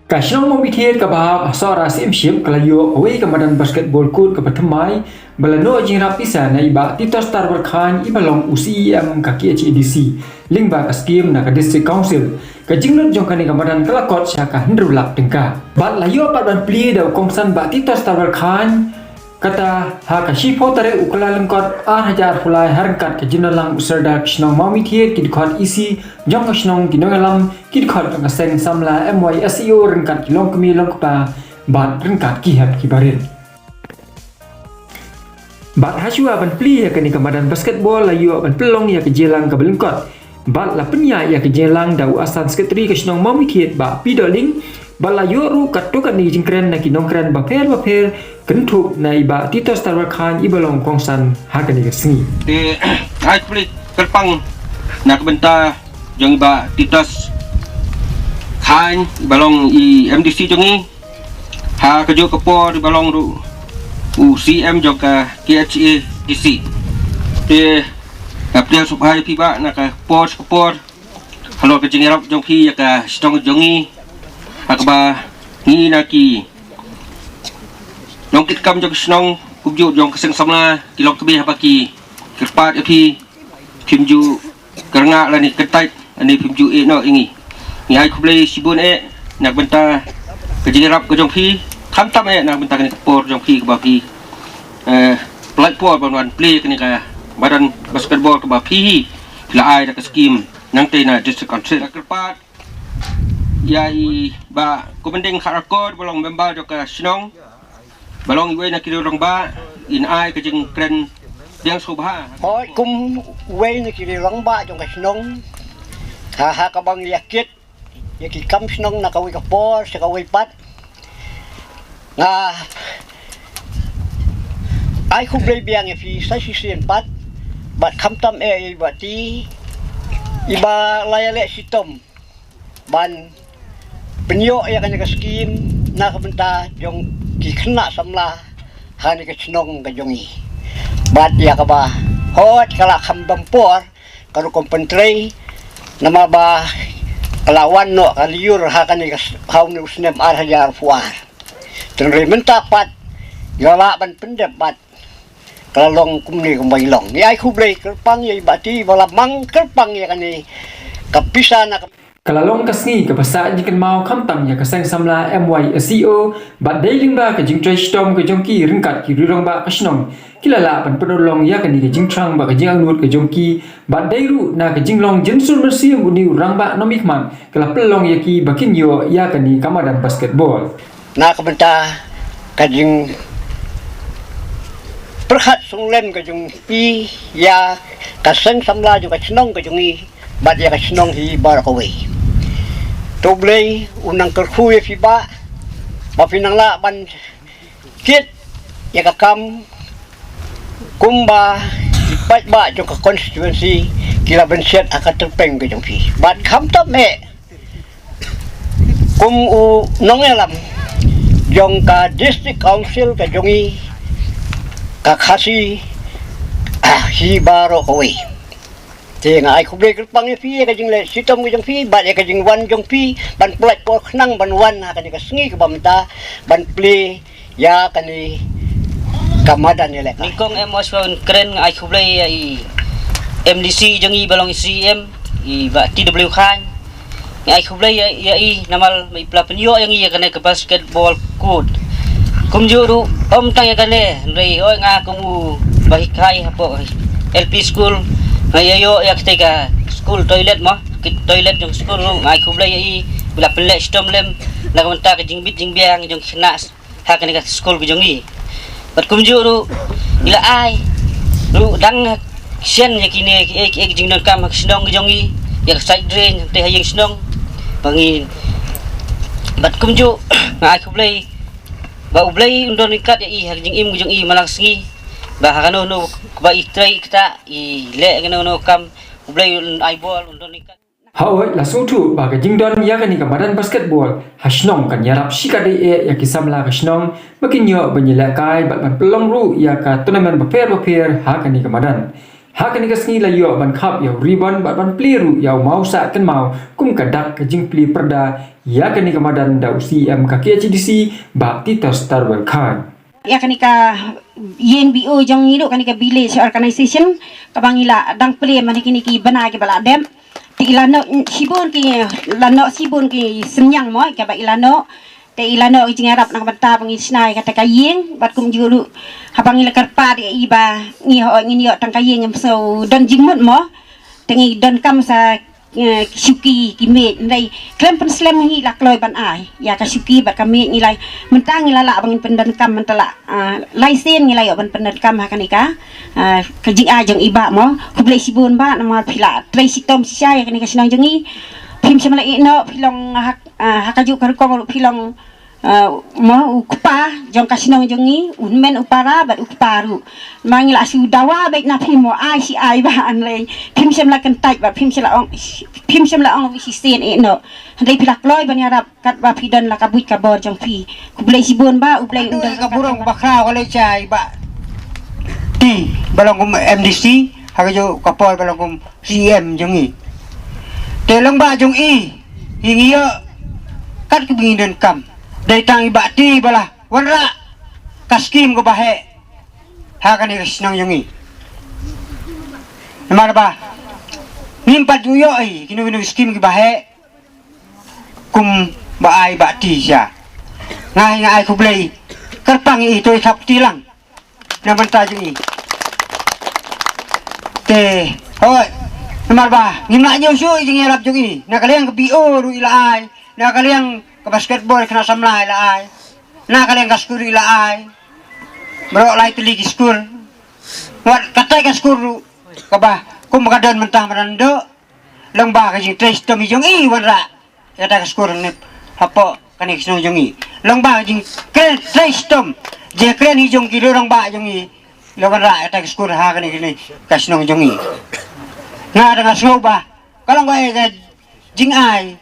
Kashnong momithiet kabahab asora sim ship kalayo away kamadan basketball court kapatamai balano jingrap pisa na iba tito star berkhan ibalong UCEM kaki HEDC lingba kaskim na ka district council kajinglot jongkani kamadan kelakot syaka hendrulak tengka bat layo padan pli daw kongsan ba tito star berkhan kata ha kashi potare ukala lengkot hajar fulai harkat kajinalang usarda kishnong momithiet kidkhot isi jong kishnong kinongalam kidkhot kaseng samla MY SEO rengkat kilong kemi longpa bat rengkat kihat kibarin bat hasua ban pli ya kani kamadan basketball layu ban pelong ya kejelang kabelengkot bat la penya ya kejelang dau asan sekretari kishnong momithiet ba pidoling balayo ru katukan ni jingkren na kinongkren baper kentuk na iba tito star khan ibalong kongsan hakani kesni te ai kuli kerpang nak benta jong iba titos khan balong i MDC jongi ha kejo kepo di balong ru UCM joka KHA DC te apel subhai piba nak por halo kejengirap jong pi ya ka stong jongi akba ni naki nongkit kam jong snong kubju jong keseng samla kilok kebe baki kerpat api phimju keranga lani ketait ani phimju e no ingi ni ai kuble sibun e nak benta kejirap ke jong phi tham tam e nak benta ni por jong phi ke bapi plai por ban play ke ni ka badan basketball ke bapi la ai dak skim nang te na district council kerpat ya i ba komendeng kharakod balong member joka snong balong iwe na kirong ba in ai ka jing kren yang subha hoi kum we na kirong ba joka snong ha ka bang yakit yaki kam snong na kawi ka por sa kawi pat nga ai khu blei biang fi sa si sien pat bat kham tam e ba ti iba layale sitom ban penyo ya kan ka skim na ka benta jong ki khna samla hani ka chnong ka jongi bat ya ka ba hot kala kham bampor karu kompentrei nama ba kalawan no kaliur ha kan ka haum ni usnem ar hajar fuar tenre menta pat gala ban pendep bat kalong kumni kumbai long ni ai khublei kerpang ye bati bala mang kerpang ya kan ni kapisa na kalalong kasni kapasa jikan mau khamtam ya kaseng samla MY SEO bat dailing ba ka jingtrai stom ka jongki ringkat ki rirong ba kasnong kilala pan pedolong ya kan ni ka jingtrang ba ka jingang nut ka jongki bat dairu na ka jinglong jensul mersi uni urang ba nomikman kala pelong ya ki bakin yo ya kan ni kamadan basketball na ka benta ka jing perhat sunglem ka jong pi ya kaseng samla jo ka snong ka jongi bat ya ka snong hi bar ka we toblei unang kerkhuye fiba bapinang la ban kit ya ka kam kumba ipat ba jo ka constituency kila benset akan terpeng ke jong pi bat kham tam me kum u nongelam jong ka district council ka jongi ka khasi hi baro ka we te nga ai kuble kerpang fi ka jing le sitom ka jong fi bat ka jing wan jong fi ban plat por khnang ban wan ha ka ni ka sngi ka bamta ban play ya ka ni kamadan ni le nikong emos wan kren ai kuble i MDC jong i balong CM i ba TW khan ai kuble ya i namal mai pla penyo yang i ka ne ka basketball court kumjuru tang ya ka ne rei oi nga kumu bahikai hapo LP school ngayo ya ketika school toilet mo toilet jong school ngai kublai i bila pelek stom lem la konta ke jingbit jingbiang jong khna ha kan ka school ke jongi bat kumju ru ila ai ru dang sian ya kini ek jingnon kam snong ke jongi ya side drain te hayeng snong bangin bat kumju ngai kublai ba ublai undon ikat ya i ha jing im jong i malang sngi bah kanu no ba itrai kita i le kanu no kam ublai aibol undon ikat hawai langsung tu ba ka jingdon ya kan ni kamadan basketball hasnong kan yarap shikade e ya kisamla kasnong makin yo banyela kai bat pelong ru ya ka tournament baper ha kan ni kamadan hak ni kasni la yo ban khap yo ribbon ban pliru yo mau sa kan mau kum kadak ke jing pli perda ya kan ni kamadan da UCM ka KHDC ba Titos Tarbal Khan ya kanika yeng BO jong ngiru kanika village organization kabangila dang ple mani kini ki bana ke bala dem ti ilano sibun ki lano sibun ki senyang mo ka ba ilano te ilano ki ngarap nang banta pangi snai kata ka yeng bat kum julu habangila karpa di iba ngi ho ngi yo tang ka yeng so dan jingmut mo tengi dan kam sa Suki kimi nai klem pen slam hi lak loy ban ai ya ka Suki bat kami nilai mentang ngilala bangin pendan kam mentala laisen ngilai ban pendan kam hakanika ka jing a jong iba mo kublai sibun ba nama pila trai sitom sia ya kanika sinang jengi pim semala ino pilong hakaju karukong pilong mo ukpa jong kasinong jongi unmen upara bat ukparu mangila su dawa baik na pimo ai si ai ba an le pim semla kentai ba pim semla ong si sen no handai pilak loy ban yarap kat ba pidan la kabut kabor jong pi kublai sibun ba ublai undang kaburong bakra wala chai ba ti balong MDC hagajo kapol balong CM jongi telong ba jong i hingiyo kat kebingin dan kam dari tang ibati bala wanra kaskim ko bahe hakan ni sinang yungi namar ba nimpat duyo ai kinu skim ki bahe kum ba ai bati sia ngai ngai ko blai kerpang i to thap tilang naman ta jungi te hoi namar ba ngimna nyo su jingi rap jungi nakaliang ke BO ru ila ai nakaliang ke basketball kena samlai la ai na kalian ka skuri la ai bro lai teli ki skul wat katai ka skuru ka ba kum kadon mentah marando lang ba ka jing tres to mi jong i wanra kata ka skuru ne hapo kani kisno jong i lang ba jing kren tres tom je kren hi jong ki lang ba jong i lo wanra kata ka skuru ha kani kini kasno jong i na ada ngasno ba kalau ba ka jing ai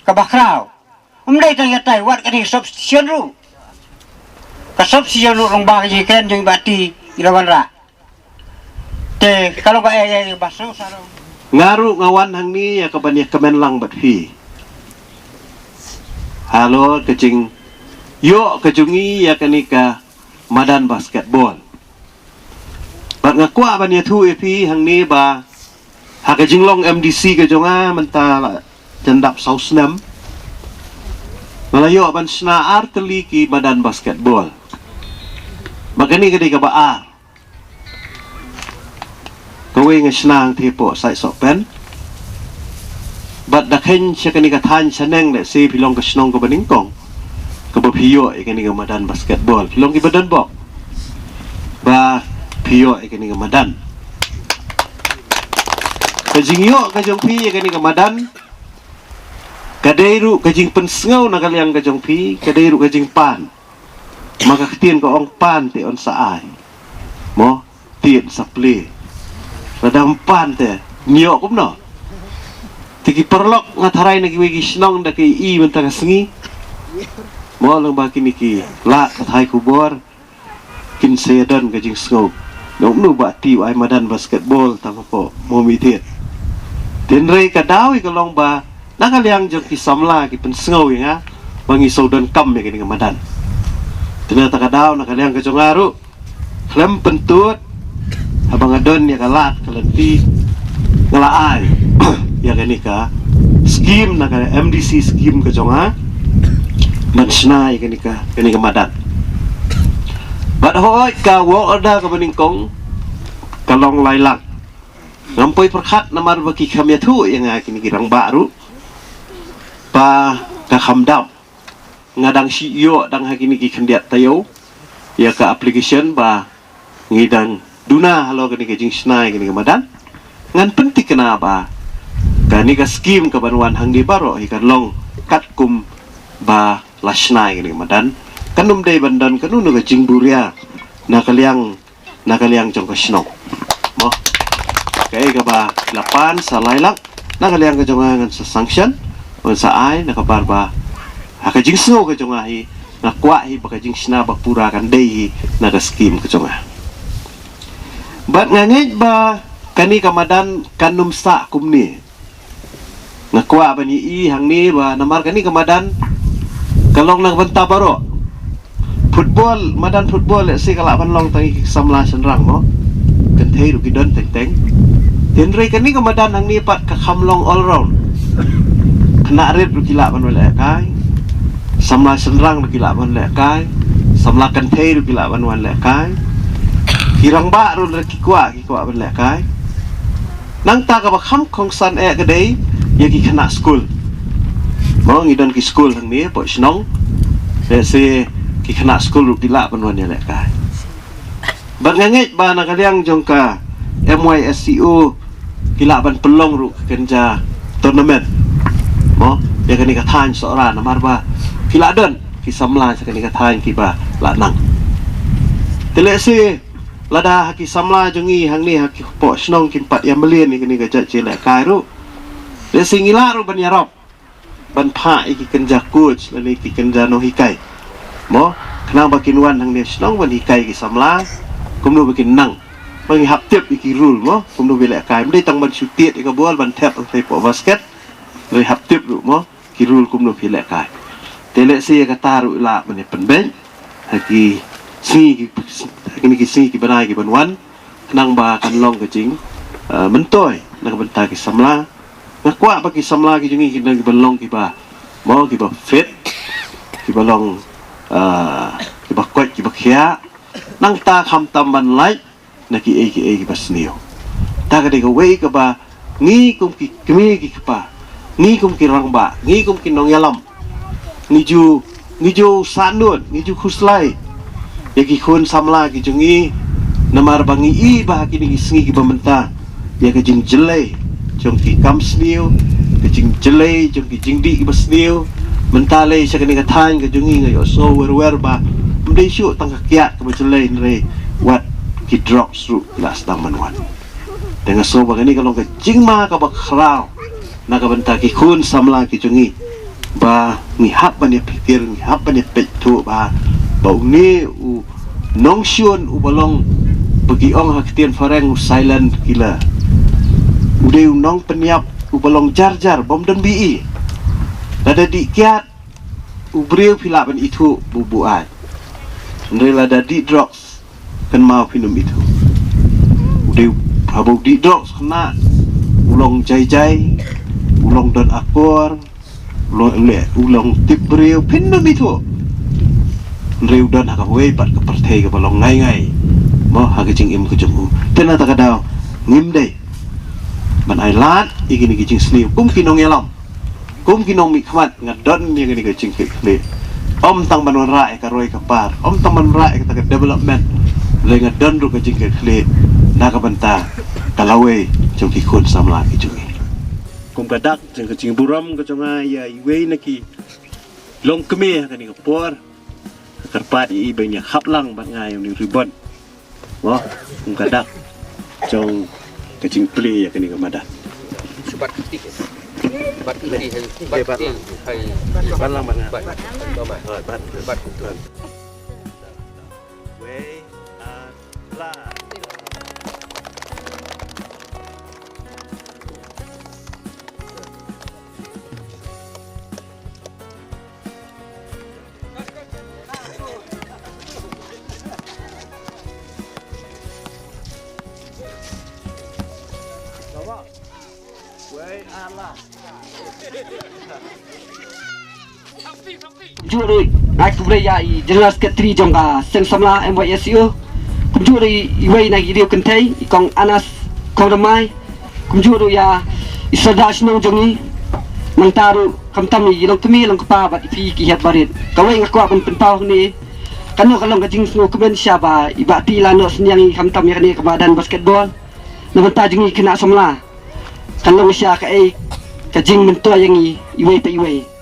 ka bakrao umdai tang yatai wat kani substitution ru ka substitution ru rong ba ji ken jong bati ilawan ra te kalau ba basang saro ngaru ngawan hang ni ya kabani kemenlang bat fi halo kecing yo kejungi ya kanika madan basketball bat ngakwa bani thu fi hang ni ba ha kejing long MDC kejonga menta jendap sausnam Malayo ban sna arteli ki badan basketball. Magani kadi ka ba Kawe nga snang tipo sai sok pen. Bat dakhen siya kani ka than saneng le si pilong ka snong ka baningkong. Ka ba piyo kani ka madan basketball. Pilong ki badan bok. Ba piyo kani ka madan. Ka jingyo ka jong pi kani ka madan. Kadairu kajing pensengau na kaliang kajong pi, kadairu kajing pan. Maka ketien ko ong pan te on saai. Mo tien sa pli. Radang pan te nyo kum no. Tiki perlok ngatarai na kiwigi sinong da kay i mentaka sengi. Mo lang ba kiniki la kathai kubor kin sedan kajing sengau. Nong nu ba ti ay madan basketball tang po mo mitit. Tenrei kadawi kalong ba nakaliang jong kisamla ki pensengau ya bangi saudan kam ya kini kamadan ternyata kadaw nakaliang kajong aru klem pentut habang adon ya kalat kalenti ngalaay ya kini ka skim nakali MDC skim kajong ha mansna ya kini kamadan bat hoy ka wo ada ka baningkong kalong lailang ngampoy perkat namar baki kami tu yang kini kirang baru pa kakamdam ngadang siyo dang hakini ki kendiat tayo ya ka application ba ngidang duna halo kini ke jing snai kini madan ngan penting kenapa kani ka skim ka banuan hang di baro ikan long kat kum ba lasnai kini madan kanum dei bandan kanunu ka jing buria nakaliang jong ka snok mo kay ka ba lapan sa lailak nakaliang ka jongangan sa sanction sa ai nakabarba akajing snow ka jonga hi nakwa hi bakajing sna bakpura kan dei naga skim ka jonga bat ngangit ba kani kamadan kanum sa kumni ngakwa bani i hang ni ba namar kani kamadan kalong nang benta baro football madan football le si kala ban long tangi samla senrang mo kan thei ru kidon teng teng ten rei kani kamadan hang ni pat ka khamlong all round kena red ru kila ban le kai samla senrang ru kila ban le kai samla kan thei ru kila ban wan le kai kirang ba ru le kikwa ban le kai nang ta ka ba kham khong san e ka dei ya ki kena school mo ngidon ki school hang ni po snong le se ki kena school ru kila ban wan le kai ban nganget ba na kaliang jong ka MYSCO kila ban pelong ru kenja tournament mo ya kani ka than seorang namar ba kila don ki samla kani ka than ki ba la nang tele se lada haki samla jongi hang ni haki po snong kin pat ya melien ni kani ka jaje le kai ru le singila ru ban yarop ban pha iki kenja coach le ki kenja no hikai mo kenang bakin wan hang ni snong ban hikai ki samla kumno bakin nang bagi hap tip iki rule mo kumno bele kai mdai tang ban shutiet ka bol ban tap ang po basket le hap tip ru mo ki rule kumno bele kai tele se ka taru la ban pen ben haki si ki banai ki banwan nang ba kan long ka jing mentoy nang benta ki samla ngakwa ba ki samla ki jungi ki nang balong ki ba mo ki ba fit ki balong ki ba kwat ki ba khia nang ta kham tam ban lai na ki ki basnio ta ka de ka wei ka ba ngi kum ki kmi ki pa ngi kum ki rang ba ngi kum ki nong yalam ngi ju sanut ngi ju khuslai ya ki khun samla ki jungi namar bangi i ba ki ni sngi ki bamenta ya ka jing jelai jong ki kam snio ka jing jelai jong ki jing di ki basnio mentale sa ka ni ka than ka jungi ngai so wer ba mdei shu tang ka kiat ka jelai nre wat ki drops ru las dang manwan dengan so ba ni kalong ka jing ma ka ba khrao na ka benta ki khun samla ki jungi ba ni hap ban ya pikir ni hap ban ya petu ba bau ni u nong shun u balong bagi ong haktian fareng u silent kila ude u nong penyap u balong jar bom dan bi ada di kiat u breu pila ban itu bubu ai ndela da di drugs kan mau minum itu ude habau di drugs kena ulong jai ulong don akor ulong tip breu pinum itu reu dan haka wei pat ka parthei ka balong ngai mo haka jing im ku jumu tena ta ka daw ngim dei ban ai lat igini ki jing sliu kum kinong yalam kum kinong mi khmat ngadon mi ngini ka jing kle om tang ban ra ka roi ka par om tang ban ra ka development le ngadon ru ka jing kle na ka banta kalawe jong ki khun samla ki jungi kum ka dak jing ka jing buram ka jonga ya iwei na ki long keme ka ni ka por kerpat i banyak haplang bat ngai yang ribon wah kadak jong kecing play ya kini kemadan sebat ketik bat ketik bat lang bat bat tuan we la Juri, naik kublai ya jelas ketri jongga seng samla MYSCO. Kumjuri iwei naik rio kentai ikong anas kong ramai. Kumjuri ya isadash nong jongi nang taru kamtam ni long kemi long kepa bat ipi kihat barit. Kawai ngakwa ban pentau ni kanu kalong kajing sno kemen siapa ibati lano senyang kamtam ya ni kebadan basketball. Nabanta jongi kena samla. Kalong siya ka kajing mentua yang iwei pa iwei.